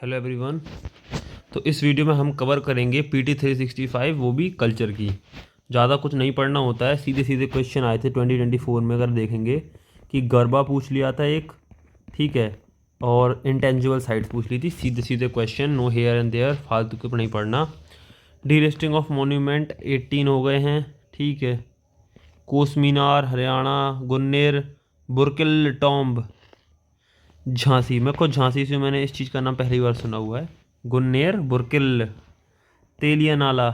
Hello everyone. तो इस video में हम कवर करेंगे पीटी 365, वो भी कल्चर की। ज़्यादा कुछ नहीं पढ़ना होता है, सीधे सीधे क्वेश्चन आए थे 2024 में। अगर देखेंगे कि गरबा पूछ लिया था एक, ठीक है, और इंटेंजिबल साइट्स पूछ ली थी। सीधे सीधे question, no here and there, फालतू के नहीं पढ़ना। डीलिस्टिंग ऑफ मोन्यूमेंट 18 हो गए हैं, ठीक है। कोस मीनार हरियाणा, गुन्नेर, बुरकिल टॉम्ब झांसी। मेरे को झांसी से मैंने इस चीज़ का नाम पहली बार सुना हुआ है। गुन्नेर, बुरकिल, तेलिया नाला,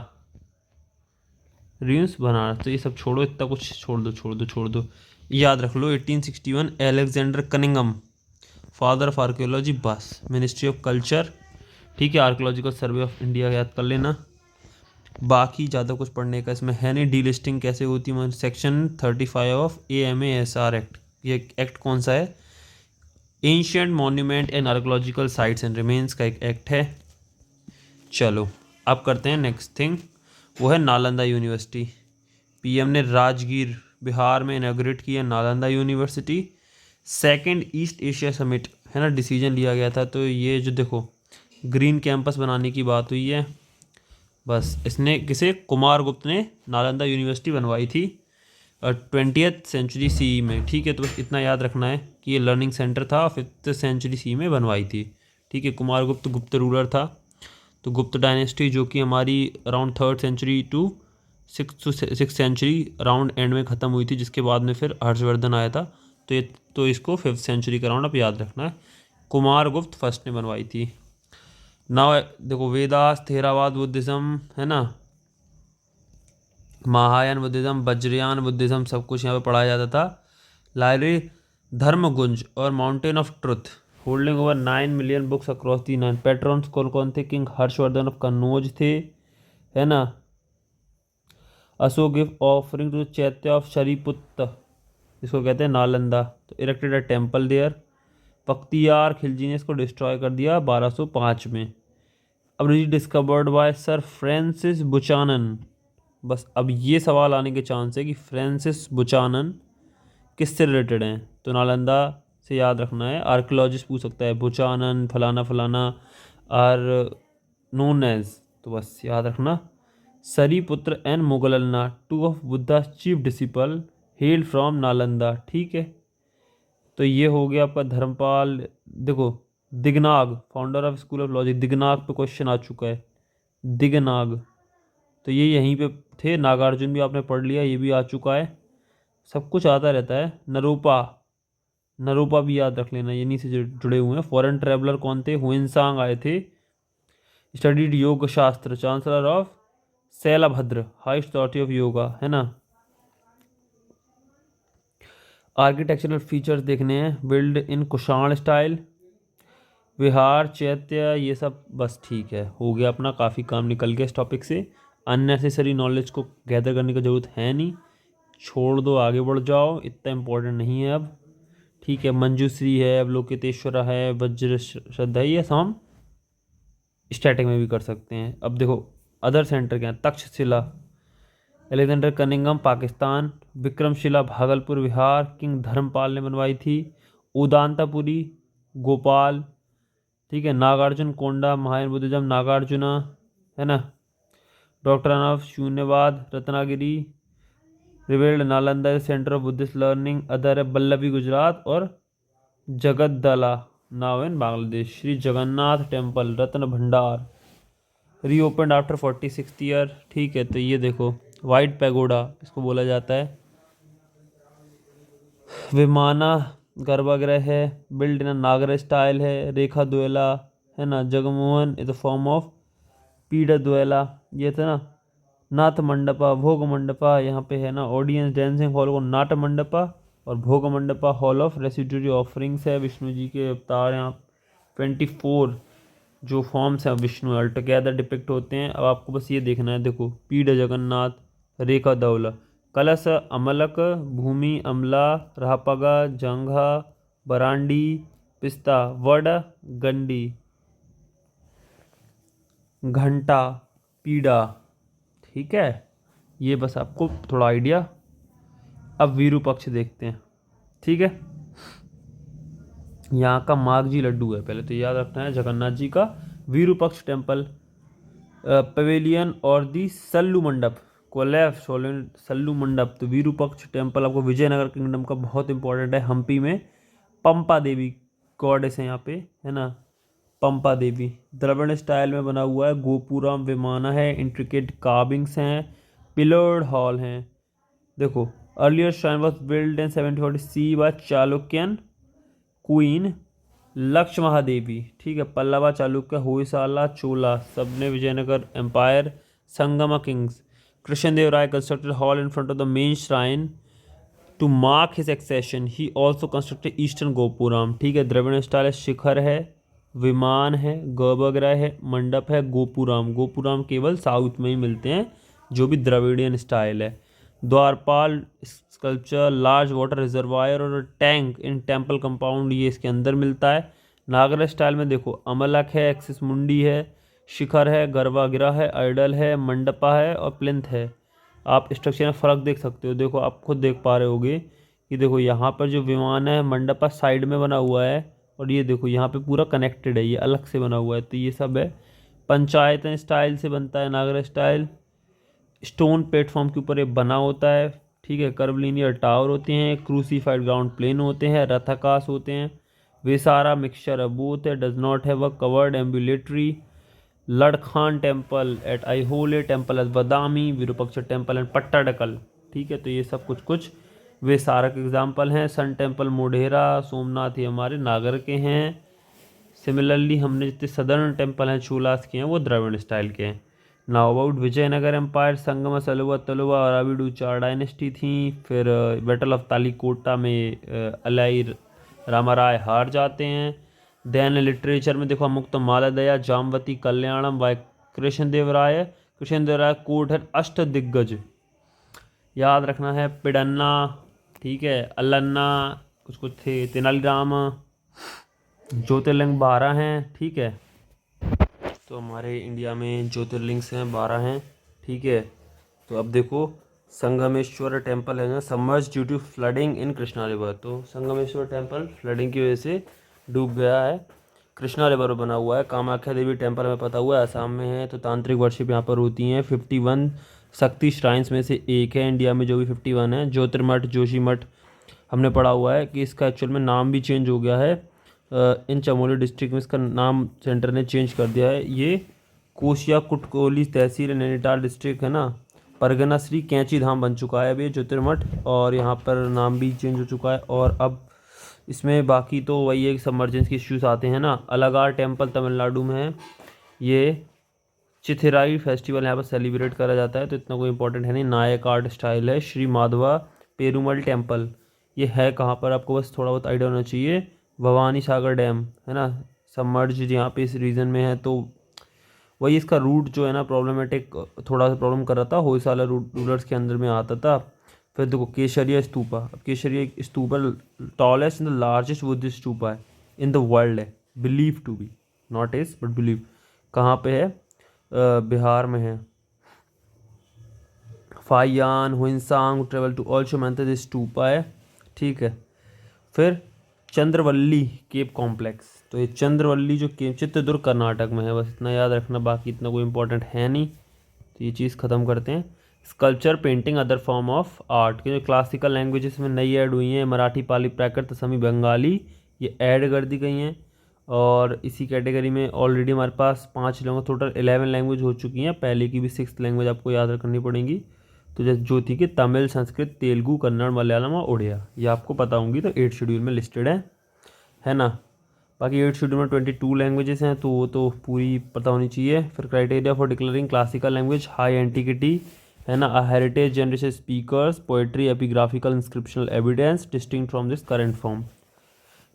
रिम्स बनारस। तो ये सब छोड़ो, इतना कुछ छोड़ दो। याद रख लो 1861 Alexander Cunningham, father of archaeology, बस। मिनिस्ट्री ऑफ कल्चर, ठीक है। आर्कियोलॉजिकल सर्वे ऑफ इंडिया याद कर लेना। बाकी ज़्यादा कुछ पढ़ने का इसमें है नहीं। डी लिस्टिंग कैसे होती है, सेक्शन 35 ऑफ AMASR एक्ट। ये एक्ट कौन सा है? Ancient monument and archaeological sites and remains का एक एक्ट है। चलो अब करते हैं नेक्स्ट थिंग, वो है नालंदा यूनिवर्सिटी। पीएम ने राजगीर बिहार में इनॉग्रेट किया Nalanda university. Second east Asia summit, है ना, डिसीजन लिया गया था। तो ये जो देखो ग्रीन कैंपस बनाने की बात हुई है, बस इसने किसे, कुमार गुप्त ने नालंदा यूनिवर्सिटी बनवाई थी 20th सेंचुरी CE में, ठीक है। तो बस इतना याद रखना है कि ये लर्निंग सेंटर था, 5th सेंचुरी CE में बनवाई थी, ठीक है। कुमार गुप्त गुप्त रूलर था। तो गुप्त डायनेस्टी जो कि हमारी around 3rd century to 6th century around end में ख़त्म हुई थी, जिसके बाद में फिर हर्षवर्धन आया था। तो इसको 5th सेंचुरी का राउंड अब याद रखना है। कुमार गुप्त फर्स्ट ने बनवाई थी। ना देखो वेदास, थेरावाद बुद्धिज़्म, है ना, महायान बुद्धिज़्म, वज्रयान बुद्धिज़्म, सब कुछ यहाँ पे पढ़ाया जाता था। लाइब्रेरी धर्मगुंज और mountain of truth, holding over 9 million books across the 9। पेट्रॉन्स कौन कौन थे? किंग हर्षवर्धन ऑफ कन्नौज थे, है ना। Ashok give offering to chaitya of Shariputra, इसको कहते हैं नालंदा। तो erected a temple there. Bakhtiyar Khilji ने इसको डिस्ट्रॉय कर दिया 1205 में। अब discovered by sir Francis Buchanan. बस अब ये सवाल आने के चांस है कि फ्रांसिस बुचानन किससे रिलेटेड हैं। तो नालंदा से याद रखना है। आर्कियोलॉजिस्ट पूछ सकता है बुचानन फलाना फलाना आर नोन एज, तो बस याद रखना। Sariputra and Moggallana, 2 of Buddha chief disciple, hail from Nalanda, ठीक है। तो ये हो गया आपका धर्मपाल। देखो Dignaga, founder of school of logic, Dignaga पे क्वेश्चन आ चुका है। दिगनाग, तो ये यहीं पे थे। नागार्जुन भी आपने पढ़ लिया, ये भी आ चुका है। सब कुछ आता रहता है। नरूपा, नरूपा भी याद रख लेना, ये नहीं से जुड़े हुए हैं। फॉरेन ट्रेवलर कौन थे? हुइनसांग आए थे। Studied Yoga Shastra, chancellor of Shilabhadra, highest authority of yoga, है ना। आर्किटेक्चरल फीचर्स देखने हैं, built in Kushan style, vihara, chaitya, ये सब बस ठीक है, हो गया अपना। काफ़ी काम निकल गया इस टॉपिक से। अननेसेसरी नॉलेज को गैदर करने की ज़रूरत है नहीं, छोड़ दो, आगे बढ़ जाओ, इतना इम्पोर्टेंट नहीं है अब, ठीक है। मंजूश्री है, अवलोकितेश्वरा है, वज्र श्रद्धा, ये सब हम स्टैटिक में भी कर सकते हैं। अब देखो अदर सेंटर क्या है? Taxila, Alexander Cunningham Pakistan, Vikramashila Bhagalpur Bihar, king Dharmapala ने बनवाई थी। उदांतापुरी गोपाल, ठीक है। नागार्जुन कोंडा, महायान बुद्धिज्म, नागार्जुना, है ना। Doctor of Shunyavada, Ratnagiri, revealed Nalanda centre of Buddhist learning, other है बल्लभी गुजरात, और Jagaddala now in Bangladesh. Shri Jagannath temple, Ratna Bhandar, reopen after 46th year, ठीक है। तो ये देखो वाइट पैगोडा इसको बोला जाता है। विमाना गर्भगृह है, बिल्ड इन नागर स्टाइल है। रेखा द्वेला, है ना। Jagmohan is the form of पीड़ा द्वेला, ये था ना। नाथ मंडपा, भोग मंडपा, यहाँ पे है ना। ऑडियंस डांसिंग हॉल को नाट मंडपा, और भोग mandapa hall of residuary offerings है। विष्णु जी के अवतार यहाँ 24 जो फॉर्म्स हैं विष्णु ऑल टुगेदर डिपिक्ट होते हैं। अब आपको बस ये देखना है, देखो पीड़ जगन्नाथ, रेखा दौला, कलश अमलक, भूमि अमला, राहपगा, जंघा, बरांडी, पिस्ता, वड, गंडी, घंटा, पीड़ा, ठीक है। ये बस आपको थोड़ा आइडिया। अब वीरू पक्ष देखते हैं, ठीक है। यहाँ का मागजी लड्डू है, पहले तो याद रखना है। जगन्नाथ जी का विरूपक्ष टेम्पल, पवेलियन और दी सल्लू मंडप, कोलैफ सल्लू मंडप। तो विरूपक्ष टेम्पल आपको विजयनगर किंगडम का बहुत इंपॉर्टेंट है। हम्पी में पंपा देवी गॉडेस है यहाँ पे, है ना, पंपा देवी। द्रविड़ स्टाइल में बना हुआ है। गोपुरम विमाना है, इंट्रिकेट कार्विंग्स हैं, पिलर्ड हॉल हैं। देखो, earlier shrine was build in 1740 by Chalukyan queen Lakshya Mahadevi. ठीक है, पल्लवा, चालुक्य, होयसाला, चोला, सबने Vijayanagara empire. Sangama kings, Krishna Deva Raya constructed hall in front of the main shrine to mark his accession. He also constructed eastern gopuram. ठीक है, द्रविड़ स्टाइल है, शिखर है, विमान है, गर्भगृह है, मंडप है, गोपुरम। गोपुरम केवल साउथ में ही मिलते हैं, जो भी द्रविडियन स्टाइल है। द्वारपाल स्कल्पचर, लार्ज वाटर रिजर्वायर और टैंक इन टेम्पल कंपाउंड, ये इसके अंदर मिलता है। नागर स्टाइल में देखो, अमलक है, एक्सिस मुंडी है, शिखर है, गर्भगृह है, आइडल है, मंडपा है और प्लिंथ है। आप स्ट्रक्चर में फ़र्क देख सकते हो। देखो, आप खुद देख पा रहे होगे कि देखो यहाँ पर जो विमान है मंडपा साइड में बना हुआ है, और ये देखो यहाँ पे पूरा कनेक्टेड है, ये अलग से बना हुआ है। तो ये सब है। पंचायतन स्टाइल से बनता है नागर स्टाइल। स्टोन प्लेटफॉर्म के ऊपर ये बना होता है। ठीक है, कर्वलिनियर टावर होते हैं, क्रूसीफाइड ग्राउंड प्लेन होते हैं, रथाकाश होते हैं। वेसारा मिक्सचर है, बोथ है, does not have a covered ambulatory. Ladkhan temple at Aihole, temple at Badami, Virupaksha temple at Pattadakal. ठीक है, तो ये सब कुछ कुछ वेसारा के एग्जाम्पल हैं। सन टेम्पल मोढेरा, सोमनाथ, ये हमारे नागर के हैं। सिमिलरली हमने जितने सदर्न टेम्पल हैं चोलास के हैं, वो द्रविड़ स्टाइल के हैं। नाउ अबाउट विजयनगर एम्पायर, संगम, सलुवा, तलुवा और अविडू 4 डायनेस्टी थी। फिर बैटल ऑफ तालीकोटा में अलाई रामाराय हार जाते हैं। देन लिटरेचर में देखो, मुक्त मालदया, जामवती, कल्याणम बाय कृष्णदेव राय। कृष्णदेव राय कोर्ट है अष्ट दिग्गज, याद रखना है। पिडन्ना, ठीक है, अल्लन्ना, कुछ कुछ थे, तेनालीराम। ज्योतिर्लिंग 12 हैं। ठीक है, तो हमारे इंडिया में ज्योतिर्लिंग हैं 12 हैं। ठीक है, तो अब देखो, संगमेश्वर टेम्पल है ना, submerge due to flooding in Krishna river. तो संगमेश्वर टेम्पल फ्लडिंग की वजह से डूब गया है, कृष्णा रिवर बना हुआ है। कामाख्या देवी टेम्पल में पता हुआ है असम में है। तो तांत्रिक वर्शिप यहाँ पर होती हैं। 51 शक्ति श्राइन्स में से एक है इंडिया में, जो भी 51 है। ज्योतिर्मठ, जोशीमठ हमने पढ़ा हुआ है कि इसका एक्चुअल में नाम भी चेंज हो गया है। इन चमोली डिस्ट्रिक्ट में इसका नाम सेंटर ने चेंज कर दिया है। ये कोसिया कुटकोली तहसील नैनीताल डिस्ट्रिक्ट है ना, परगना श्री कैंची धाम बन चुका है अब ये ज्योतिर्मठ, और यहाँ पर नाम भी चेंज हो चुका है। और अब इसमें बाकी तो वही है कि सबमर्जेंस के इश्यूज आते हैं ना। अलगार टेम्पल तमिलनाडु में है। ये चिथिराई फेस्टिवल यहाँ पर सेलिब्रेट करा जाता है, तो इतना कोई इंपॉर्टेंट है नहीं। नायक आर्ट स्टाइल है। श्री माधवा पेरुमल टेम्पल, ये है कहाँ पर, आपको बस थोड़ा बहुत आइडिया होना चाहिए। भवानी सागर डैम है ना, सबमर्ज यहाँ पे इस रीजन में है। तो वही इसका रूट जो है ना प्रॉब्लमेटिक, थोड़ा सा प्रॉब्लम कर रहा था। होयसाला रूलर्स के अंदर में आता था। फिर देखो, केशरिया स्तूपा। अब Kesariya stupa tallest and the largest Buddhist stupa है इन द वर्ल्ड है, believe to be, not is but believe. कहाँ पे है? बिहार में है। Faxian Xuanzang travel to also mention this stupa है। ठीक है, फिर चंद्रवल्ली केप कॉम्प्लेक्स। तो ये चंद्रवल्ली जो केप चित्रदुर्ग कर्नाटक में है, बस इतना याद रखना, बाकी इतना कोई इंपॉर्टेंट है नहीं। तो ये चीज़ ख़त्म करते हैं। Sculpture, painting, other form of art के जो क्लासिकल लैंग्वेजेस में नई ऐड हुई हैं, मराठी, पाली, प्राकृत, असमी, बंगाली, ये ऐड कर दी गई हैं। और इसी कैटेगरी में ऑलरेडी हमारे पास 5 लैंग्वेज, टोटल 11 लैंग्वेज हो चुकी हैं। पहले की भी 6th लैंग्वेज आपको याद रखनी पड़ेंगी। तो जैसे जो थी कि तमिल, संस्कृत, तेलुगु, कन्नड़, मलयालम और उड़िया, ये आपको पता होंगी। तो 8th शेड्यूल में लिस्टेड है ना। बाकी 8th शेड्यूल में 22 लैंग्वेजेस हैं, तो वो तो पूरी पता होनी चाहिए। फिर criteria for declaring classical language, high antiquity है ना, a heritage generation speakers, poetry, epigraphical inscriptional evidence distinct from this current form.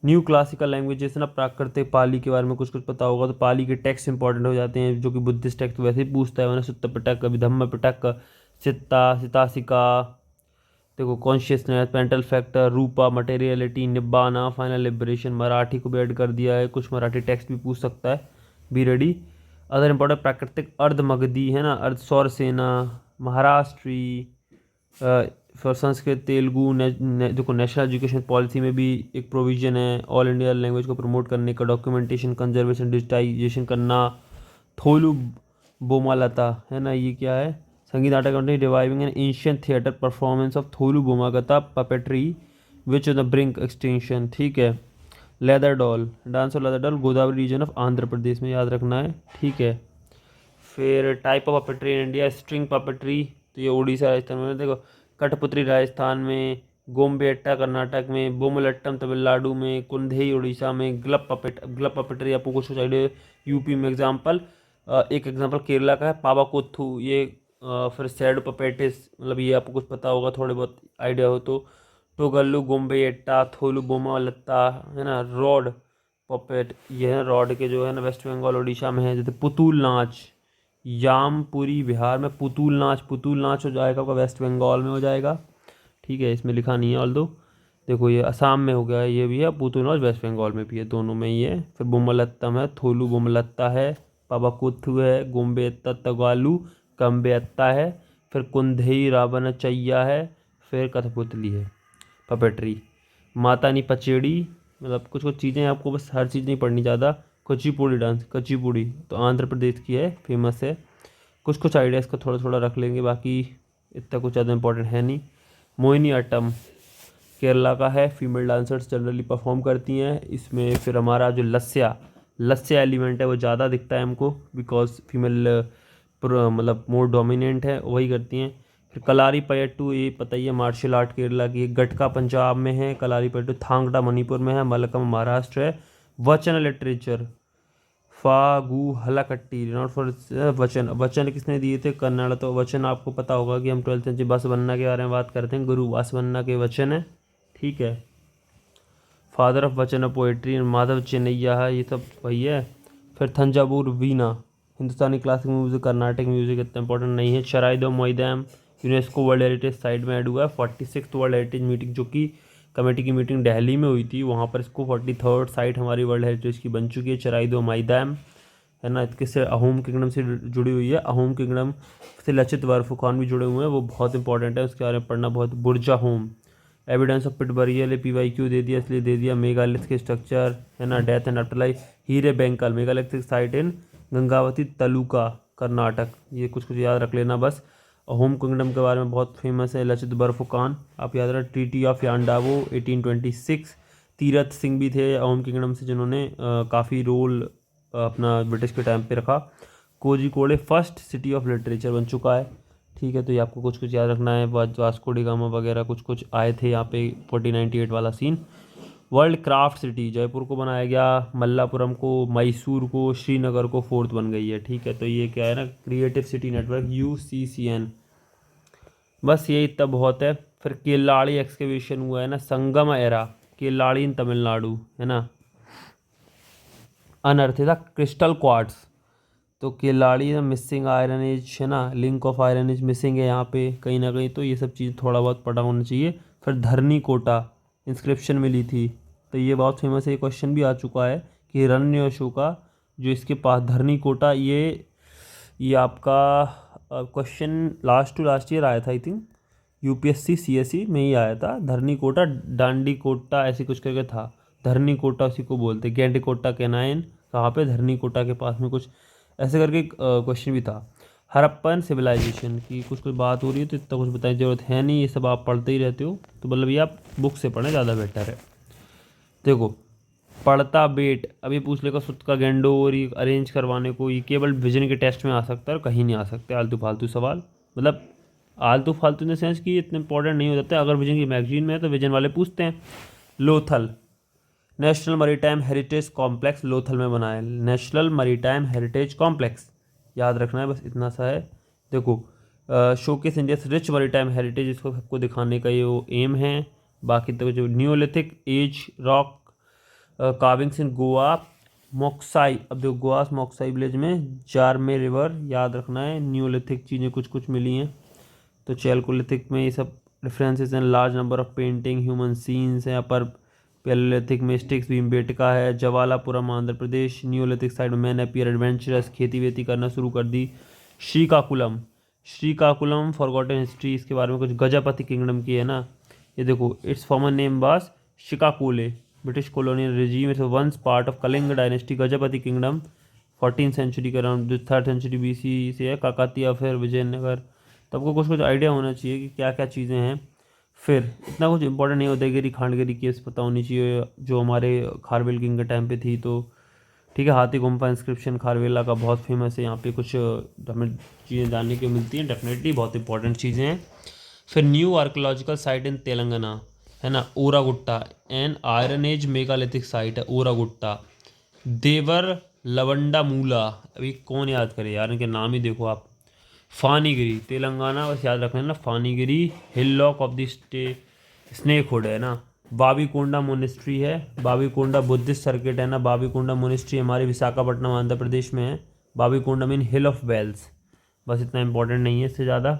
New classical languages ना, प्राकृतिक, पाली के बारे में कुछ कुछ पता होगा। तो पाली के टेक्स्ट इंपॉर्टेंट हो जाते हैं, जो कि बुद्धिस्ट टेक्स्ट वैसे ही पूछता है, वरना सुत्त पिटक, विधम्म पिटक, सित्ता, सितासिका, देखो कॉन्शियसनेस, पेंटल फैक्टर, रूपा, मटेरियलिटी, निब्बाना, फाइनल लिबरेशन। मराठी को भी ऐड कर दिया है, कुछ मराठी टेक्स्ट भी पूछ सकता है, बी रेडी। अदर इंपॉर्टेंट प्राकृतिक, अर्ध मगधी है ना, अर्ध सौर सेना, महाराष्ट्री, फॉर संस्कृत तेलुगु देखो नेशनल एजुकेशन पॉलिसी में भी एक प्रोविज़न है ऑल इंडिया लैंग्वेज को प्रमोट करने का, डॉक्यूमेंटेशन कंजर्वेशन डिजिटाइजेशन करना। थोलू बोमालता है ना, ये क्या है, Sangeet Natak company reviving an ancient theatre performance of Tholu Bommalata puppetry which on the brink extension. ठीक है। Leather doll, dance of leather doll Godavari region of Andhra Pradesh में, याद रखना है। ठीक है। फिर type of puppetry in India, string puppetry, तो ये उड़ीसा राजस्थान में, देखो कठपुतली राजस्थान में, गोम्बेट्टा कर्नाटक में, बोमलट्टम तमिलनाडु में, कुंधेई उड़ीसा में, ग्लब पपेट्री आपको कुछ आइडिया यूपी में। एग्जाम्पल, एक एग्जाम्पल केरला का है पावाकोथू, ये फिर सैड पपेटिस, मतलब ये आपको कुछ पता होगा थोड़े बहुत आइडिया हो तो। टोगल्लू गोम्बेट्टा, थोलू बोमालत्ता है ना, रॉड पपेट, ये है रॉड के जो है ना वेस्ट बंगाल उड़ीसा में है। जैसे पुतुल नाच, यामपुरी बिहार में, पुतुल नाच हो जाएगा आपका वेस्ट बंगाल में हो जाएगा। ठीक है, इसमें लिखा नहीं है ऑल दो। देखो ये असम में हो गया, ये भी है पुतुल नाच, वेस्ट बंगाल में भी है, दोनों में ही है। फिर बोमलत्तम है, थोलू बोमलत्ता है, पावाकुथु है, गोम्बेत्ता तगालू कम्बेत्ता है, फिर कुंधई रावणचैया है, फिर कठपुतली है पपेट्री। मातानी पचेड़ी, मतलब कुछ कुछ चीज़ें आपको, बस हर चीज़ नहीं पढ़नी ज़्यादा। कुचिपुड़ी डांस, कुचिपुड़ी तो आंध्र प्रदेश की है, फेमस है। कुछ कुछ आइडिया इसका थोड़ा थोड़ा रख लेंगे, बाकी इतना कुछ ज़्यादा इंपॉर्टेंट है नहीं। मोहिनी अट्टम केरला का है, फीमेल डांसर्स जनरली परफॉर्म करती हैं इसमें। फिर हमारा जो लस्या एलिमेंट है वो ज़्यादा दिखता है हमको, बिकॉज फीमेल मतलब मोर डोमिनेंट है, वही करती हैं। फिर कलारी पयट्टू, ये पता ही है, मार्शल आर्ट केरला की। गटका पंजाब में है, कलारी पयट्टू थांगड़ा मणिपुर में है, मलकम महाराष्ट्र है। वचन लिटरेचर, फागू हलाकट्टी, नॉट फॉर वचन, वचन किसने दिए थे, कन्नड़। तो वचन आपको पता होगा कि हम 12th सेंचुरी वासवन्ना के बारे में बात करते हैं, गुरु वासवन्ना के वचन है। ठीक है। फादर ऑफ वचन ऑफ पोएट्री माधव चेन्नैया है, ये सब वही है। फिर थंजावुर वीणा, हिंदुस्तानी क्लासिक म्यूजिक, कर्नाटक म्यूजिक इतना इंपॉर्टेंट नहीं है। शराइदो मोइदैम यूनेस्को वर्ल्ड हेरिटेज साइट में ऐड हुआ है। 46th वर्ल्ड हेरिटेज मीटिंग, जो कि कमेटी की मीटिंग दिल्ली में हुई थी, वहाँ पर इसको 43rd साइट हमारी वर्ल्ड हेरिटेज की बन चुकी है। चराइदो माइदैम है ना, किससे, अहोम किंगडम से जुड़ी हुई है। अहोम किंगडम से लचित बर्फुखान भी जुड़े हुए हैं, वो बहुत इंपॉर्टेंट है, उसके बारे में पढ़ना बहुत। Burzahom, evidence of pit burial, PYQ दे दिया, इसलिए दे दिया। मेगालिथ के स्ट्रक्चर है ना, डेथ एंड आफ्टर लाइफ। हीरे बैंकल मेगालिथिक साइट इन गंगावती तलुका कर्नाटक, ये कुछ कुछ याद रख लेना बस। होम किंगडम के बारे में बहुत फेमस है लचित बर्फुखान, आप याद रखें। Treaty of Yandabo 1826। Tirath Singh भी थे होम किंगडम से, जिन्होंने काफ़ी रोल अपना ब्रिटिश के टाइम पे रखा। Kozhikode first city of literature बन चुका है। ठीक है, तो ये आपको कुछ कुछ याद रखना है। वास्को डी गामा वगैरह कुछ कुछ आए थे यहाँ पे, 1498 वाला सीन। वर्ल्ड क्राफ्ट सिटी, जयपुर को बनाया गया, मल्लापुरम को, मैसूर को, श्रीनगर को 4th बन गई है। ठीक है, तो ये क्या है ना, क्रिएटिव सिटी नेटवर्क UCCN। बस ये इतना बहुत है। फिर केलाड़ी एक्सकेवेशन हुआ है ना, संगम एरा, केलाड़ी इन तमिलनाडु है ना। अनर्थ था क्रिस्टल क्वार्ट्स, तो केलाड़ी मिसिंग आयरन एज है ना, link of iron age missing है यहाँ पे कहीं ना कहीं, तो ये सब चीज़ थोड़ा बहुत पता होना चाहिए। फिर धरनी कोटा इंस्क्रिप्शन मिली थी, तो ये बहुत फेमस है, ये क्वेश्चन भी आ चुका है कि हिरण्यकशिपु जो इसके पास धरनी कोटा, ये आपका question last to last year आया था आई थिंक, UPSC CSE में ही आया था। धरनी कोटा, डांडी कोटा ऐसी कुछ करके था, धरनी कोटा उसी को बोलते। गेंड कोटा केनाइन कहाँ पे, धरनी कोटा के पास में कुछ ऐसे करके क्वेश्चन भी था। हड़प्पन सिविलाइजेशन की कुछ कुछ बात हो रही है, तो इतना कुछ बताने की जरूरत है नहीं, ये सब आप पढ़ते ही रहते हो, तो मतलब ये आप बुक से पढ़ें ज़्यादा बेटर है। देखो पढ़ता बेट, अभी पूछ लेगा सुत का गेंडो, और ये अरेंज करवाने को, ये केवल विजन के टेस्ट में आ सकता है और कहीं नहीं आ सकते आलतू फालतू सवाल, मतलब आलतू फालतू इन द सेंस कि इतने इंपॉर्टेंट नहीं हो जाते। अगर विजन की मैगजीन में है तो विजन वाले पूछते हैं। Lothal, national maritime heritage complex Lothal में बना है, नेशनल मरीटाइम हेरिटेज कॉम्प्लेक्स, याद रखना है, बस इतना सा है। देखो showcase India rich maritime heritage, इसको सबको दिखाने का ये वो एम है। बाकी तो जो न्यूलिथिक एज रॉक कार्विंग्स इन गोवा, मोक्साई, अब देखो गोवा मोक्साई विलेज में जारमे रिवर, याद रखना है। न्यूलिथिक चीज़ें कुछ कुछ मिली हैं, तो चैल्कोलिथिक में ये सब रेफरेंसेस हैं। Large number of painting human scenes हैं। अपर पैलेलिथिक में स्टिक्स भीमबेटका है। जवालापुरम आंध्र प्रदेश, न्यूलिथिक साइड में मैन अपीयर एडवेंचरस, खेती वेती करना शुरू कर दी। श्रीकाकुलम श्रीकाकुलम फॉरगॉटन हिस्ट्री, इसके बारे में कुछ, गजपति किंगडम की है ना, ये देखो, its former name was Chicacole, British colonial regime, it's once part of Kalinga dynasty, Gajapati kingdom 14th century के अराउंड, 3rd सेंचुरी BC से है, काकातिया, फिर विजयनगर। तो आपको कुछ कुछ आइडिया होना चाहिए कि क्या क्या चीज़ें हैं। फिर इतना कुछ इंपॉर्टेंट नहीं, उदयगिरी खांडगिरी केस पता होनी चाहिए जो हमारे खारवेल किंग के टाइम पे थी। तो ठीक है, हाथी गुम्फा इंस्क्रिप्शन खारवेला का बहुत फेमस है, यहाँ पे कुछ हमें चीज़ें जानने को मिलती हैं, डेफिनेटली बहुत इंपॉर्टेंट चीज़ें हैं। फिर new archaeological site in Telangana है ना, Oragutta, an iron age megalithic site है ओरागुट्टा। देवर लवंडा मूला, अभी कौन याद करे यार, इनके नाम ही देखो आप। फानीगिरी तेलंगाना, बस याद रखना ना, Phanigiri hill lock of the stay snake hood है ना। बाबीकोंडा मोनेस्ट्री है, बाबीकोंडा बुद्धिस्ट सर्किट है ना, बाबीकोंडा मोनेस्ट्री हमारी विशाखापट्टनम आंध्र प्रदेश में है। बाबीकोंडा मीन हिल ऑफ बेल्स, बस इतना इंपॉर्टेंट नहीं है इससे ज़्यादा।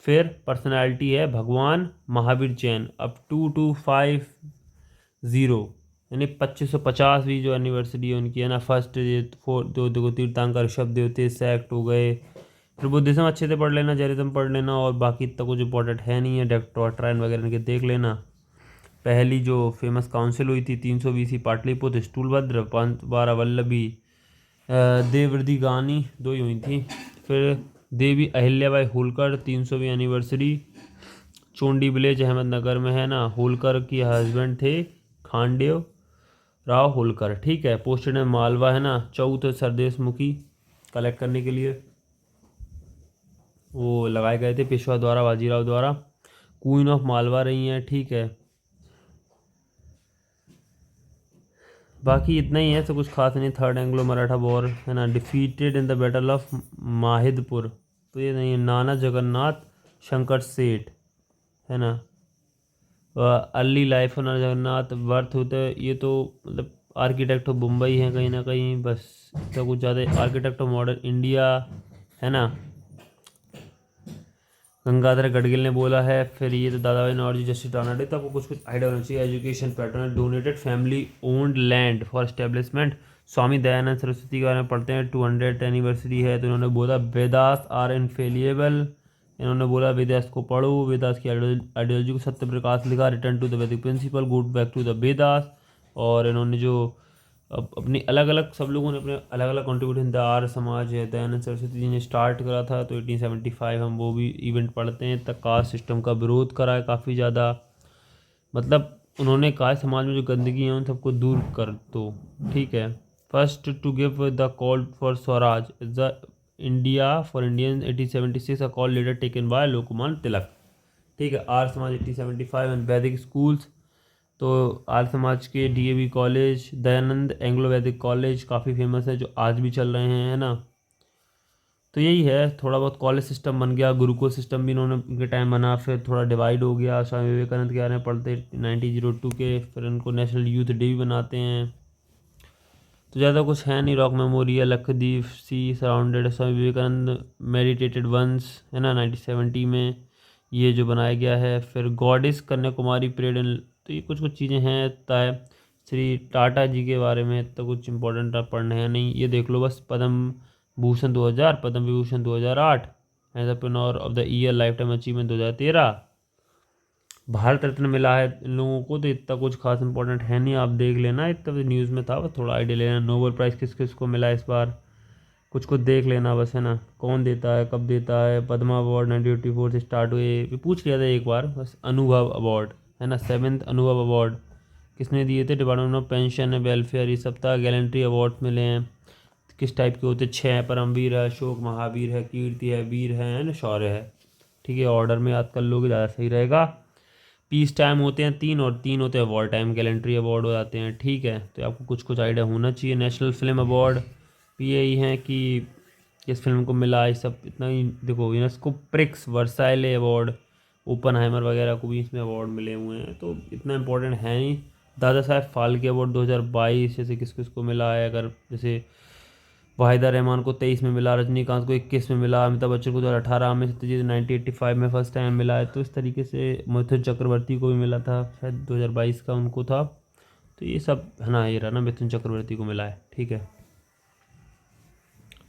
फिर पर्सनैलिटी है भगवान महावीर जैन, अब 2250 यानी 2550वीं जो एनिवर्सरी है उनकी है ना। फर्स्ट ये दो देखो, तीर्थंकर ऋषभ देवते सेक्ट हो गए। फिर बुद्धिज्म अच्छे से पढ़ लेना, जैनिज्म पढ़ लेना, और बाकी इतना कुछ इंपॉर्टेंट है नहीं है, डॉक्ट्राइन वगैरह इनके देख लेना। पहली जो फेमस काउंसिल हुई थी 320 पाटलिपुत्र, स्टूलभद्र, 512 वल्लभी, देवव्रती गानी, 2 ही हुई थी। फिर देवी अहिल्याबाई होलकर 300वीं एनिवर्सरी, चोंडी विलेज अहमदनगर में है ना। होलकर की हस्बैंड थे खांडेव राव होलकर, ठीक है। पोस्टेड है मालवा है ना। चौथ सरदेश मुखी कलेक्ट करने के लिए वो लगाए गए थे पेशवा द्वारा, बाजीराव द्वारा। क्वीन ऑफ मालवा रही हैं, ठीक है। बाकी इतना ही है, तो कुछ खास नहीं। 3rd एंग्लो मराठा वॉर है ना, defeated in the battle of Mahidpur, तो ये नहीं है। नाना जगन्नाथ शंकर सेठ है ना। Early life of Nana Jagannath, birth होता है, ये तो मतलब आर्किटेक्ट ऑफ मुंबई है कहीं ना कहीं, बस इसका कुछ ज़्यादा। आर्किटेक्ट ऑफ मॉडर्न इंडिया है ना, गंगाधर गडगिल ने बोला है। फिर ये तो दादा भाई नौरोजी, जस्टिस टानाडे। तो आपको कुछ कुछ आइडिया होना चाहिए। Education pattern, donated family owned land for establishment. Swami Dayanand Saraswati के बारे में पढ़ते हैं, 200th एनिवर्सरी है, तो उन्होंने बोला वेदास आर इनफेलिएबल। इन्होंने बोला वेदास को पढ़ो, वेदास की आइडियोलॉजी को सत्य प्रकाश लिखा, return to the Vedic principle, go back to the Vedas. और इन्होंने जो अपनी अलग अलग, सब लोगों ने अपने अलग अलग कॉन्ट्रीब्यूशन, द आर्य समाज है, दयानंद सरस्वती जी ने स्टार्ट करा था, तो 1875 हम वो भी इवेंट पढ़ते हैं। तक कास्ट सिस्टम का विरोध करा है काफ़ी ज़्यादा, मतलब उन्होंने कहा समाज में जो गंदगी है उन सबको दूर कर दो, ठीक है। First to give the call for Swaraj the India for Indian 1876, a call later taken by Lokmanya Tilak, ठीक है। आर्य समाज 1875 एंड वैदिक स्कूल्स, तो आर्य समाज के DAV कॉलेज, दयानंद एंग्लो वैदिक कॉलेज काफ़ी फेमस है, जो आज भी चल रहे हैं, है ना। तो यही है, थोड़ा बहुत कॉलेज सिस्टम बन गया, गुरुकुल सिस्टम भी इन्होंने उनके टाइम बना, फिर थोड़ा डिवाइड हो गया। स्वामी विवेकानंद के बारे में पढ़ते 1902 के, फिर उनको नेशनल यूथ डे भी बनाते हैं। तो ज़्यादा कुछ है नहीं। रॉक मेमोरियल, लक्षद्वीप सी surrounded, Swami Vivekananda meditated once है ना 1970 में, ये जो बनाया गया है। फिर गॉडेस कन्याकुमारी परेड, तो ये कुछ कुछ चीज़ें हैं तय। श्री टाटा जी के बारे में तो कुछ इंपॉर्टेंट आप पढ़ने हैं नहीं, ये देख लो बस। Padma Bhushan 2000, Padma Vibhushan 2008, entrepreneur of the year lifetime achievement 2013, Bharat Ratna मिला है इन लोगों को। तो इतना कुछ खास इंपॉर्टेंट है नहीं, आप देख लेना, इतना तो न्यूज़ में था, बस थोड़ा आइडिया लेना। नोबेल प्राइज़ किस किस को मिला इस बार, कुछ कुछ देख लेना बस, है ना। कौन देता है, कब देता है। पद्मा अवार्ड 1984 से स्टार्ट हुए, ये पूछ लिया था एक बार बस। अनुभव अवार्ड है ना, 7th अनुभव अवार्ड किसने दिए थे, डिपार्टमेंट ऑफ पेंशन है, वेलफेयर, ये सब था। गैलेंट्री अवार्ड मिले हैं, किस टाइप के होते हैं, 6 परमवीर है, अशोक, महावीर है, कीर्ति है, वीर है ना, शौर्य है, ठीक है। ऑर्डर में याद कर लोगे ज़्यादा सही रहेगा। पीस टाइम होते हैं 3, और 3 होते हैं वॉर टाइम, गैलेंट्री अवार्ड हो जाते हैं, ठीक है। तो आपको कुछ कुछ आइडिया होना चाहिए। नेशनल फिल्म अवार्ड भी यही है कि किस फिल्म को मिला, ये सब इतना ही देखो। यूनेस्को प्रिक्स वर्साइले अवार्ड, ओपनहाइमर वगैरह को भी इसमें अवार्ड मिले हुए हैं, तो इतना इंपॉर्टेंट है नहीं। दादा साहब फाल्के अवार्ड 2022 जैसे किस किस को मिला है, अगर जैसे वाहिदा रहमान को 23 में मिला, रजनीकांत को 21 में मिला, अमिताभ बच्चन को 2018 में, सत्यजीत 1985 में फर्स्ट टाइम मिला है। तो इस तरीके से मिथुन चक्रवर्ती को भी मिला था, शायद 2022 का उनको था। तो ये सब है ना, ये रहा ना, मिथुन चक्रवर्ती को मिला है, ठीक है।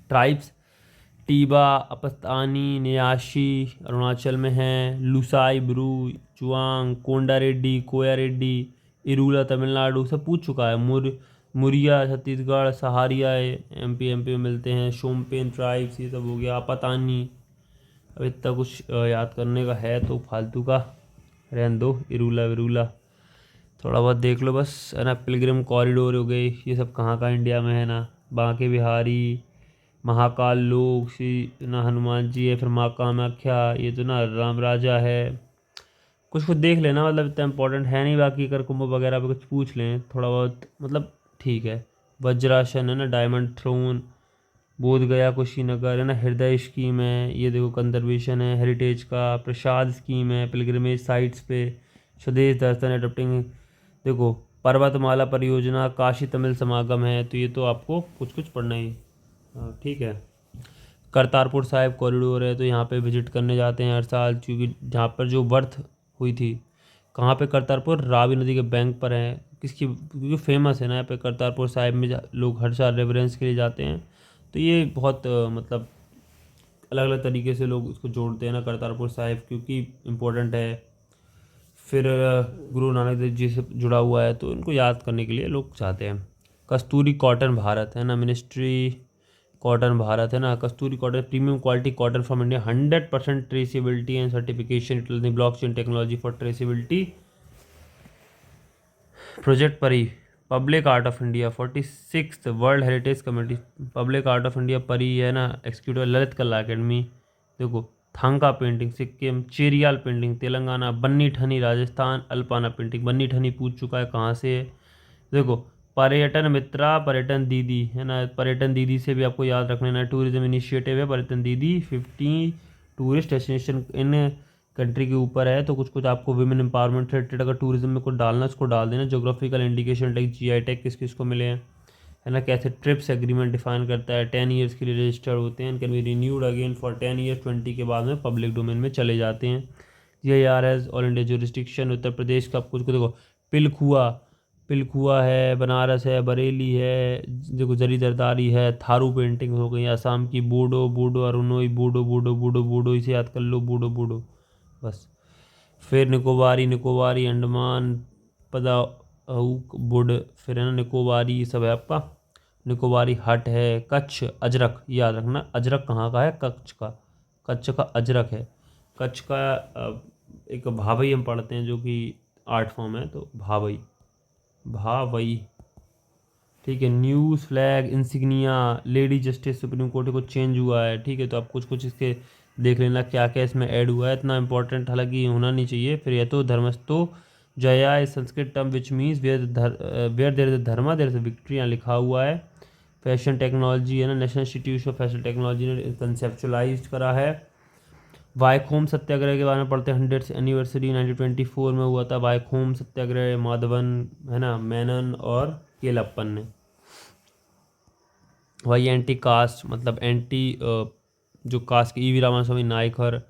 ट्राइब्स टीबा, अपस्तानी, न्याशी अरुणाचल में है, लुसाई ब्रू, चुआंग, कोंडा रेड्डी, कोया रेड्डी, इरूला तमिलनाडु सब पूछ चुका है। मुरिया छत्तीसगढ़, सहारिया एमपी में मिलते हैं, शोम्पेन ट्राइब्स ये सब हो गया, पतानी। अब इतना कुछ याद करने का है तो फालतू का रहने दो, इरूला विरूला थोड़ा बहुत देख लो बस, है ना। पिलग्रिम कॉरिडोर हो गई, ये सब कहाँ का इंडिया में है ना। बांके बिहारी, महाकाल लोक श्री ना हनुमान जी है, फिर माँ कामाख्या, ये तो ना राम राजा है। कुछ कुछ देख लेना, मतलब इतना इंपॉर्टेंट है नहीं। बाकी अगर कुंभ वगैरह पे कुछ पूछ लें थोड़ा बहुत, मतलब ठीक है। वज्रासन है ना, डायमंड थ्रोन, बोध गया कुशीनगर है ना, हृदय स्कीम है, ये देखो कंजर्वेशन है, हेरिटेज का प्रसाद स्कीम है, पिलग्रिमेज साइट्स पे, स्वदेश दर्शन एडप्टिंग, देखो पर्वतमाला परियोजना, काशी तमिल समागम है। तो ये तो आपको कुछ कुछ पढ़ना ही, हाँ ठीक है। करतारपुर साहिब कॉरिडोर है, तो यहाँ पे विजिट करने जाते हैं हर साल, क्योंकि जहाँ पर जो बर्थ हुई थी, कहाँ पे, करतारपुर रावी नदी के बैंक पर है। किसकी, क्योंकि फेमस है ना यहाँ पे करतारपुर साहिब में लोग हर साल रेफरेंस के लिए जाते हैं। तो ये बहुत मतलब अलग अलग तरीके से लोग उसको जोड़ते हैं ना करतारपुर साहिब, क्योंकि इम्पोर्टेंट है। फिर गुरु नानक देव जी से जुड़ा हुआ है, तो इनको याद करने के लिए लोग चाहते हैं। कस्तूरी कॉटन भारत है ना, मिनिस्ट्री कॉटन भारत है ना, Kasturi cotton premium quality cotton from India, 100% traceability and certification blockchain technology for traceability. Project Pari, public art of India, 46th world heritage committee, public art of India Pari है ना, एक्सिक्यूटिव ललित कला अकेडमी। देखो Thangka painting Sikkim, Cheriyal painting Telangana, Bani Thani Rajasthan, Alpana painting, Bani Thani पूछ चुका है कहाँ से है। देखो पर्यटन मित्रा, पर्यटन दीदी है ना, पर्यटन दीदी से भी आपको याद रख लेना, टूरिज्म इनिशिएटिव है पर्यटन दीदी, 50 टूरिस्ट डेस्टिनेशन इन कंट्री के ऊपर है। तो कुछ कुछ आपको विमेन एम्पावरमेंट रिलेटेड अगर टूरिज्म में कुछ डालना उसको डाल देना। Geographical indication like GI tag किस किस को मिले हैं, है ना। कैसे ट्रिप्स एग्रीमेंट डिफाइन करता है, 10 ईयर्स के लिए रजिस्टर्ड होते हैं, can be renewed again for 10 years, 20 के बाद में पब्लिक डोमेन में चले जाते हैं। GIRS all India jurisdiction, Uttar Pradesh का कुछ को देखो, पिलखुआ है, बनारस है, बरेली है, देखो जरी जरदारी है, थारू पेंटिंग हो गई, असम की बूडो बूडो अरुणोई बूडो बूडो बूडो बूडो, इसे याद कर लो बूडो बूडो बस। फिर निकोबारी अंडमान पदाउक बुड, फिर है ना निकोबारी, सब है आपका। निकोबारी हट है, कच्छ अजरक, याद रखना अजरक कहाँ का है, कच्छ का अजरक है। कच्छ का एक भावई हम पढ़ते हैं जो कि आर्ट फॉर्म है, तो भावई ठीक है। News flag insignia, lady justice supreme court को चेंज हुआ है, ठीक है। तो आप कुछ कुछ इसके देख लेना क्या क्या इसमें ऐड हुआ है, इतना इंपॉर्टेंट हालांकि होना नहीं चाहिए। फिर यह तो धर्मस्थो जया, Sanskrit term which means where there is dharma there is victory, यहाँ लिखा हुआ है। फैशन टेक्नोलॉजी है ना, national institute of fashion technology ने कंसेप्चुलाइज करा है। वाइकोम सत्याग्रह के बारे में पढ़ते हैं, 100th एनिवर्सरी 1924 में हुआ था वाइकोम सत्याग्रह, माधवन है ना, मेनन और केलप्पन ने। वही एंटी कास्ट, मतलब एंटी जो कास्ट की ईवी रामास्वामी नायकर,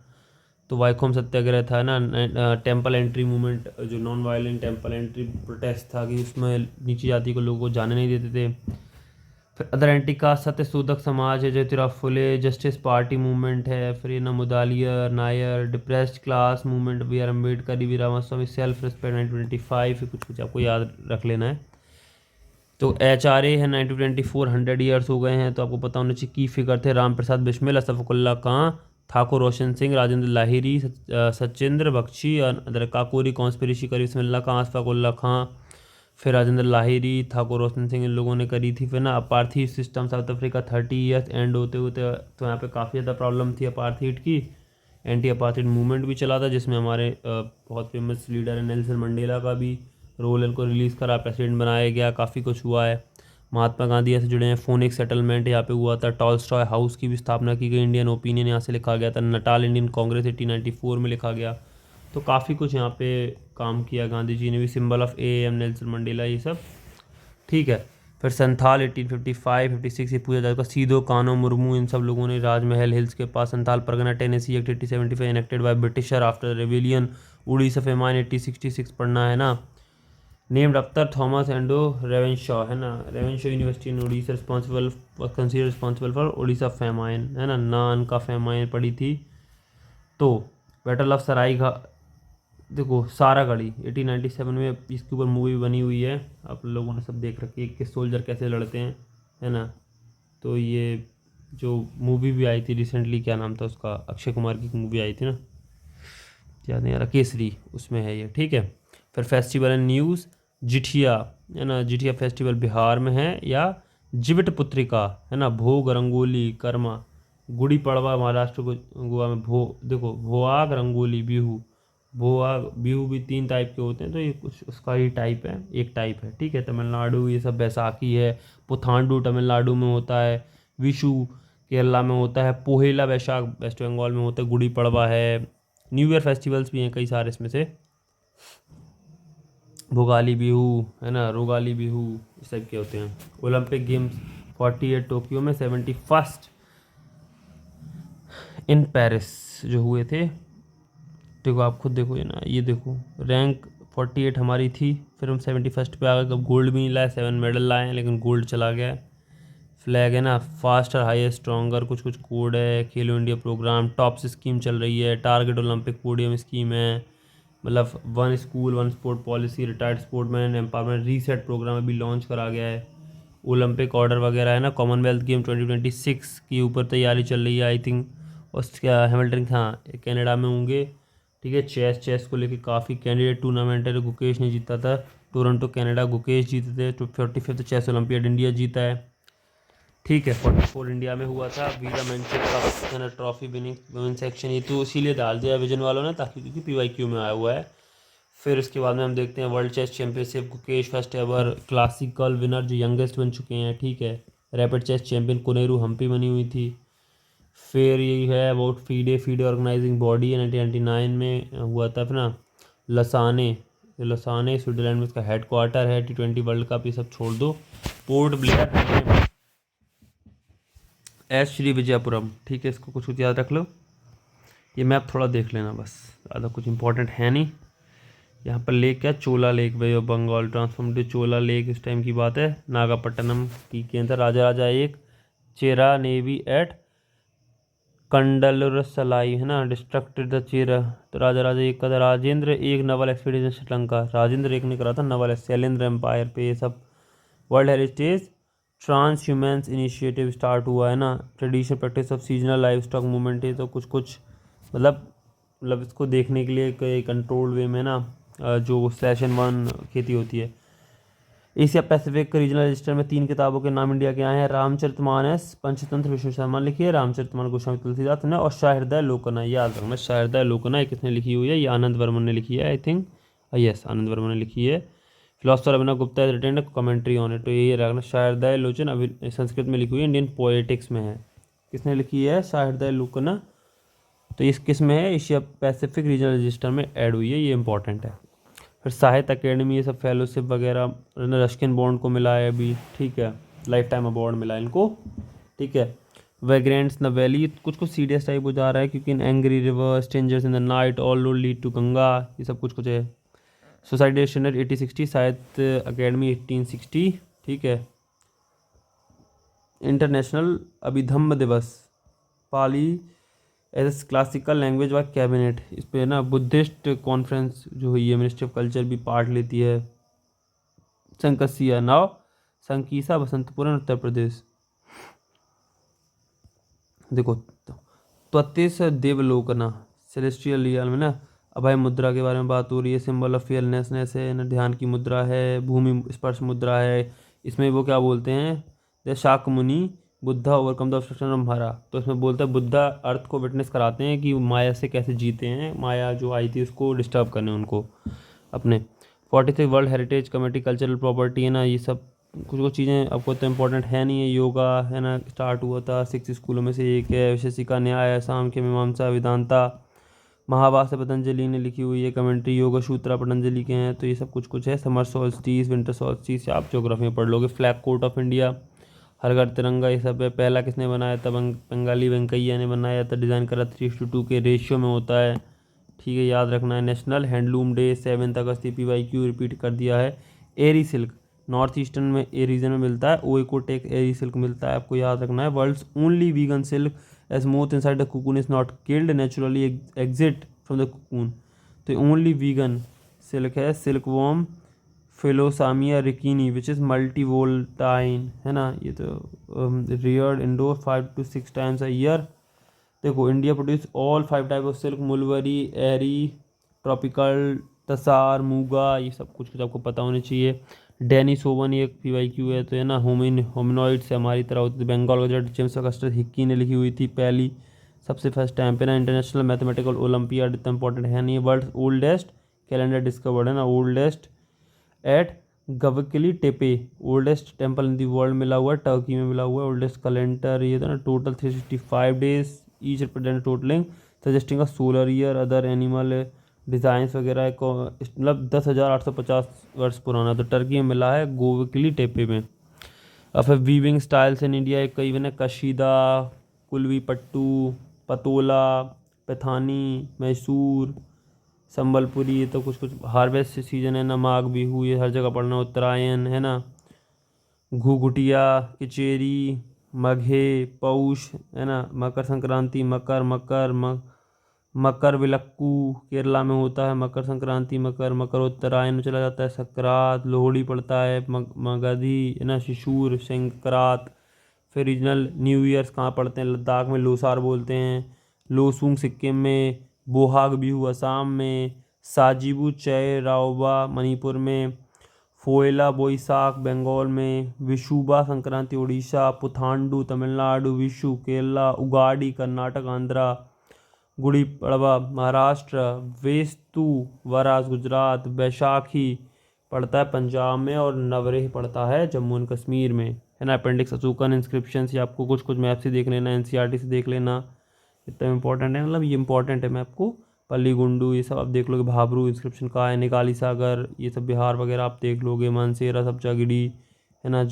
तो वाइकोम सत्याग्रह था ना। टेम्पल एंट्री मूवमेंट, जो non violent temple entry protest था कि उसमें नीची जाति को लोगों को जाने नहीं देते थे। फिर other anti cast Satyashodhak Samaj है, Jyotirao Phule, Justice Party movement है। फिर ये ना Mudaliar Nair, depressed class movement, B R Ambedkar, V Ramaswamy, self respect 1925, कुछ कुछ आपको याद रख लेना है। तो HRA है 1924, 100 ईयर्स हो गए हैं, तो आपको पता होना चाहिए की फिगर थे राम प्रसाद बिस्मिल, असफकुल्ला खां, ठाकुर रोशन सिंह, राजेंद्र लाहिरी, सचिंद्र बख्शी, अदर काकोरी कॉन्स्पिरेसी करी बिस्मिल्ला खां, असफकुल्ला खां, फिर राजेंद्र लाहिरी, ठाकुर रोशन सिंह, इन लोगों ने करी थी। फिर ना apartheid system south Africa 30 years and होते होते, तो यहाँ पे काफ़ी ज़्यादा प्रॉब्लम थी अपार्थीड की। एंटी अपार्थीड मूवमेंट भी चला था, जिसमें हमारे बहुत फेमस लीडर है नेल्सन मंडेला का भी रोल, इनको रिलीज़ करा, प्रेसिडेंट बनाया गया, काफ़ी कुछ हुआ है। महात्मा गांधी ऐसे जुड़े हैं। फोनिक सेटलमेंट यहाँ पे हुआ था। टॉलस्टॉय हाउस की भी स्थापना की गई, इंडियन ओपिनियन यहाँ से लिखा गया था। नटाल इंडियन कांग्रेस 1894 में लिखा गया। तो काफ़ी कुछ यहाँ पे काम किया गांधी जी ने भी। Symbol of AM Nelson Mandela, ये सब ठीक है। फिर संथाल 1855 56 से पूछा जाएगा। सीधो कानो मुर्मू, इन सब लोगों ने राजमहल हिल्स के पास Santhal Pargana tenancy act 1875 enacted by Britisher after rebellion. Orissa famine 1866 पढ़ना है ना। नेम्ड आफ्टर थॉमस एंडो रेवेनशॉ, है ना, Ravenshaw university in Orissa, responsible consider responsible for Orissa famine, है ना, नान का फेमाइन पड़ी थी। तो बैटल ऑफ सराई घा, देखो सारागढ़ी 1897 में इसके ऊपर मूवी बनी हुई है, आप लोगों ने सब देख रखी है कि सोल्जर कैसे लड़ते हैं, है ना। तो ये जो मूवी भी आई थी रिसेंटली, क्या नाम था उसका, अक्षय कुमार की मूवी आई थी ना, याद नहीं आ रहा, केसरी, उसमें है ये, ठीक है। फिर फेस्टिवल एंड न्यूज़, जिठिया, है ना, जिठिया फेस्टिवल बिहार में है, या जिविट पुत्रिका, है ना, भोग, रंगोली, कर्मा, गुड़ी पड़वा महाराष्ट्र को, गोवा में देखो भोआग, रंगोली, बिहू, भोआग बिहू भी 3 टाइप के होते हैं, तो ये कुछ उसका ही टाइप है, एक टाइप है, ठीक है। तमिलनाडु ये सब बैसाखी है, पुथांडु तमिलनाडु में होता है, विशु केरला में होता है, पोहेला वैशाख वेस्ट बंगाल में होता है, गुड़ी पड़वा है, न्यू ईयर फेस्टिवल्स भी हैं कई सारे इसमें से, भोगाली बिहू, है ना, रोगाली बिहू, इस टाइप के होते हैं। ओलंपिक गेम्स 48 टोक्यो में, 71st इन पेरिस जो हुए थे। देखो आप खुद देखो ये ना, ये देखो रैंक 48 हमारी थी, फिर हम 71st पे आ गए, अब गोल्ड भी नहीं लाए, 7 मेडल लाए हैं लेकिन गोल्ड चला गया। फ्लैग है ना, फास्टर हायर स्ट्रॉन्गर, कुछ कुछ कोड है, खेलो इंडिया प्रोग्राम, टॉप्स स्कीम चल रही है, टारगेट ओलंपिक पोडियम स्कीम है, मतलब 1 school 1 sport policy, retired sportman empowerment reset programme अभी लॉन्च करा गया है, ओलंपिक ऑर्डर वगैरह, है ना, कॉमनवेल्थ गेम 2026 की ऊपर तैयारी चल रही है आई थिंक, उसका हैमिल्टन, हाँ कनाडा में होंगे, ठीक है। चेस को लेके काफ़ी कैंडिडेट टूर्नामेंट है, गुकेश ने जीता था, टोरंटो कनाडा गुकेश जीते थे, तो 45th चेस ओलंपियाड इंडिया जीता है, ठीक है। 44 इंडिया में हुआ था, वीरा मेंचर कप, है ना, ट्रॉफी विनिंग वुमेन सेक्शन, ये तो इसीलिए डाल दिया विजन वालों ने, ताकि क्योंकि PYQ में आया हुआ है। फिर उसके बाद में हम देखते हैं world chess championship, Gukesh first ever classical winner जो यंगेस्ट बन चुके हैं, ठीक है। Rapid chess champion Koneru Humpy बनी हुई थी। फिर यही है अबाउट फीडे ऑर्गेनाइजिंग बॉडी 1999 में हुआ था, फिर ना लसाने स्विट्जरलैंड में इसका हेड क्वार्टर है, T20 वर्ल्ड कप ये सब छोड़ दो। Port Blair S Shri Vijayapuram, ठीक है, इसको कुछ कुछ याद रख लो, ये मैप थोड़ा देख लेना बस, ज़्यादा कुछ इंपॉर्टेंट है नहीं। यहाँ पर लेक क्या, Chola lake, bay of Bengal, transform Chola lake, इस टाइम की बात है, नागापट्टनम की केंद्र, राजा एक, चेरा नेवी एट कंडलुरसलाई, है ना, डिस्ट्रक्टेड द चेरा, तो राजा एक का था, राजेंद्र एक नवल एक्सपीडिशन श्रीलंका, राजेंद्र एक ने करा था नवल शैलेंद्र एम्पायर पे, ये सब। World heritage transhumance initiative start हुआ, है ना, traditional practice of seasonal livestock movement है, तो कुछ कुछ मतलब इसको देखने के लिए कंट्रोल वे में ना, जो सेशन 1 खेती होती है। एशिया पैसिफिक रीजनल रजिस्टर में 3 किताबों के नाम इंडिया के आए हैं, रामचरितमानस पंचतंत्र विष्णु शर्मा लिखी है, रामचरितमानस गोस्वामी तुलसीदास ने, और शाहृदय लोकना, याद रखना शाहृदय लोकना किसने लिखी हुई है, ये आनंद वर्मन ने लिखी है I think, yes Anand Varman ने लिखी है। Philosopher Abhinav Gupta is written commentary on it, तो ये रखना शाहृदय लोचन, अभी संस्कृत में लिखी हुई है, इंडियन पोएटिक्स में है, किसने लिखी है, शाहृदय लोकना, तो इस किस में है, एशिया पैसिफिक रीजनल रजिस्टर में ऐड हुई है, ये इंपॉर्टेंट है। फिर साहित्य अकेडमी ये सब फेलोशिप वगैरह रस्किन बॉन्ड को मिला है अभी, ठीक है, लाइफ टाइम अवार्ड मिला है इनको, ठीक है। वेग्रेंट्स नवेली कुछ कुछ सीरियस टाइप हो जा रहा है, क्योंकि इन angry river, strangers in the night, all road lead to Ganga, ये सब कुछ कुछ है। सोसाइटी स्टैंडर्ड 1860, साहित्य अकेडमी 1860, ठीक है। इंटरनेशनल अभिधम्म दिवस, पाली एज क्लासिकल लैंग्वेज व कैबिनेट, इस पे ना बुद्धिस्ट कॉन्फ्रेंस जो हुई है, मिनिस्ट्री ऑफ कल्चर भी पार्ट लेती है। संकसिया नाव संकीसा बसंतपुरम उत्तर प्रदेश, देखो त्वतिस देवलोकना सेलेस्टियल रियल में ना, अभय मुद्रा के बारे में बात हो रही है, सिंबल ऑफ फियरनेसनेस है ना, ध्यान की मुद्रा है, भूमि स्पर्श मुद्रा है, इसमें वो क्या बोलते हैं, the Shakyamuni Buddha overcome the obstruction of maya, तो इसमें बोलते हैं बुद्धा अर्थ को विटनेस कराते हैं कि माया से कैसे जीते हैं, माया जो आई थी उसको डिस्टर्ब करने उनको अपने। 43 world heritage committee cultural property, है ना, ये सब कुछ कुछ चीज़ें आपको तो इंपॉर्टेंट है नहीं है। योगा, है ना, स्टार्ट हुआ था 6 स्कूलों में से एक है, विशेषिका न्याय, सांख्य मीमांसा वेदांता, महाभाष्य पतंजलि ने लिखी हुई है, कमेंट्री योगा सूत्रा पतंजलि के हैं, तो ये सब कुछ कुछ है। समर सॉल्स्टिस, विंटर सॉल्स्टिस आप ज्योग्राफी में पढ़ लोगे। फ्लैग कोट ऑफ इंडिया, हर घर तिरंगा, ये सब है। पहला किसने बनाया था, बंगाली वेंकैया ने बनाया था, डिज़ाइन करा 3:2 के रेशियो में होता है, ठीक है, याद रखना है। नेशनल हैंडलूम डे 7 अगस्त, PYQ रिपीट कर दिया है, एरी सिल्क नॉर्थ ईस्टर्न में ए रीजन में मिलता है, ओएकोटेक एरी सिल्क मिलता है, आपको याद रखना है। World's only vegan silk as moth inside the cocoon is not killed naturally exit from the cocoon. तो ओनली वीगन सिल्क है silk worm philosamia ricini which is multivoltine, है ना। ये तो reared indoor 5 to 6 times a year. देखो India produce all 5 type of silk, mulberry, eri, tropical, tasar, muga, ये सब कुछ आपको पता होना चाहिए। डेनिस ओवन ये एक PYQ है, तो है ना। होमिनॉइड से हमारी तरह होती थी। Bengal Gazette James Augustus Hicky ने लिखी हुई थी पहली सबसे फर्स्ट टाइम पे ना। इंटरनेशनल मैथमेटिकल ओलंपियाड इतना इंपॉर्टेंट है नहीं। वर्ल्ड ओल्डेस्ट कैलेंडर डिस्कवर्ड है ना, oldest at Gobekli Tepe, oldest temple in the world मिला हुआ है, टर्की में मिला हुआ है। ओल्डेस्ट कैलेंडर ये था ना, total 365 days each represent totalling suggesting अ solar year. Other animal designs वगैरह को मतलब 10,850 वर्ष पुराना, तो टर्की में मिला है गोवकली टेपे में। अब फिर वीविंग स्टाइल्स इन इंडिया एक कई बने, कशीदा, कुलवी पट्टू, पतोला, पैथानी, मैसूर, संबलपुरी, ये तो कुछ कुछ हार्वेस्ट सीजन है ना। माघ बिहू ये हर जगह पढ़ना। उत्तरायण है ना, घुघुटिया, किचेरी, मघे, पौष है ना, मकर संक्रांति, मकर विलक्कू केरला में होता है, मकर संक्रांति, मकर उत्तरायण में चला जाता है, सक्रात, लोहड़ी पड़ता है, मगधी है ना, शिशुर, संक्रांत। फिर रीजनल न्यू ईयर्स कहाँ पड़ते हैं, लद्दाख में लोसार बोलते हैं, लोसूंग सिक्किम में, बोहाग बिहू असम में, साजिबू चय राओबा मणिपुर में, फोएला बोईसाख बंगाल में, विशुबा संक्रांति उड़ीसा, पुथांडू तमिलनाडु, विशु केरला, उगाड़ी कर्नाटक आंध्रा, गुड़ी पड़वा महाराष्ट्र, वेस्तु वरास गुजरात, बैसाखी पड़ता है पंजाब में, और नवरेह पड़ता है जम्मू एंड कश्मीर में, है ना। अपेंडिक्स अशोकन इंस्क्रिप्शन से आपको कुछ कुछ मैप से देख लेना, NCERT से देख लेना, इतना इंपॉर्टेंट है, मतलब ये इंपॉर्टेंट है। मैं आपको पल्ली गुंडू ये सब आप देख लोगे, भाबरू इंस्क्रिप्शन कहाँ है, निकाली सागर ये सब बिहार वगैरह आप देख लोगे, मानसेरा सब्जागिरी है ना,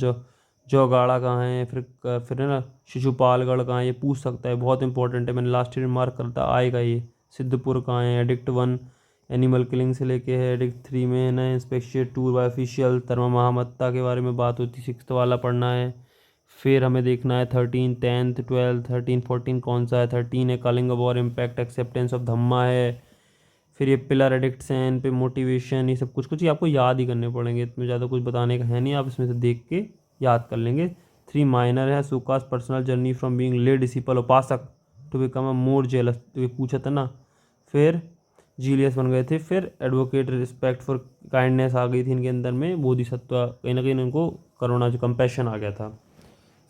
जौगाड़ा कहाँ है, फिर है ना शिशुपालगढ़ कहाँ है, ये पूछ सकता है, बहुत इंपॉर्टेंट है। मैंने लास्ट ईयर मार्क करता आएगा ये। सिद्धपुर कहाँ है, एडिक्ट 1 एनिमल किलिंग से लेके है, एडिक्ट 3 में है ना इंस्पेक्शन टूर बाय ऑफिशियल धर्म महामत्ता के बारे में बात होती, 6th वाला पढ़ना है। फिर हमें देखना है 13, 10th, 12, 13, 14 कौन सा है, 13 है Kalinga war impact acceptance of dhamma है। फिर ये पिलर एडिक्ट्स हैं, इन पे मोटिवेशन, ये सब कुछ कुछ ही आपको याद ही करने पड़ेंगे, इसमें ज़्यादा कुछ बताने का है नहीं, आप इसमें से देख के याद कर लेंगे। 3 माइनर है, सुकास पर्सनल जर्नी फ्रॉम बीइंग ले डिसिपल उपासक to become a more jealous, तो ये पूछा था ना। फिर जीलियस बन गए थे। फिर एडवोकेट रिस्पेक्ट फॉर काइंडनेस आ गई थी इनके अंदर में, बोधिसत्व कहीं ना कहीं इनको करुणा जो कंपैशन आ गया था।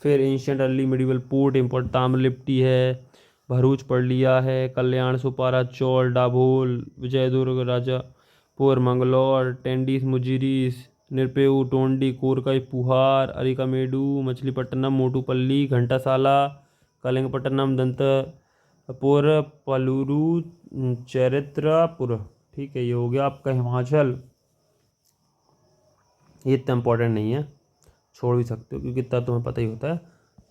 फिर ancient early medieval port import Tamralipti है, भरूच पढ़ लिया है, कल्याण, सुपारा, चौल, डाभोल, विजयदुर्ग, राजापुर, मंगलौर, टेंडिस, मुजिरीस, निरपेऊ, टोंडी, कोरकाई, पुहार, अरिकामेडू, मछलीपट्टनम, मोटूपल्ली, घंटासाला, कलिंगपट्टनम, दंतपुर, पलूरू, चरित्रपुर। ठीक है, ये हो गया आपका हिमाचल। ये इतना इंपॉर्टेंट नहीं है, छोड़ भी सकते हो क्योंकि इतना तुम्हें पता ही होता है।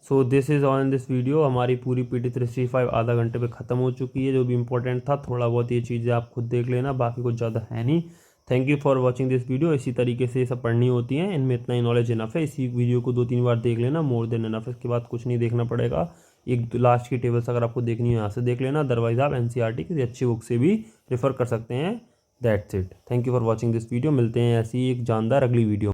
So this is on this video. हमारी पूरी PT 365 आधा घंटे पे ख़त्म हो चुकी है। जो भी इंपॉर्टेंट था थोड़ा बहुत ये चीज़ें आप खुद देख लेना, बाकी कुछ ज़्यादा है नहीं। Thank you for watching this video. इसी तरीके से ये सब पढ़नी होती हैं, इनमें इतना ही नॉलेज इनफ है। इसी वीडियो को 2-3 बार देख लेना, मोर देन इनफ। इसके बाद कुछ नहीं देखना पड़ेगा। एक लास्ट की टेबल्स अगर आपको देखनी है यहाँ से देख लेना, अदरवाइज आप NCERT किसी अच्छी बुक से भी रेफर कर सकते हैं। That's it. Thank you for watching this video. मिलते हैं ऐसी एक जानदार अगली वीडियो।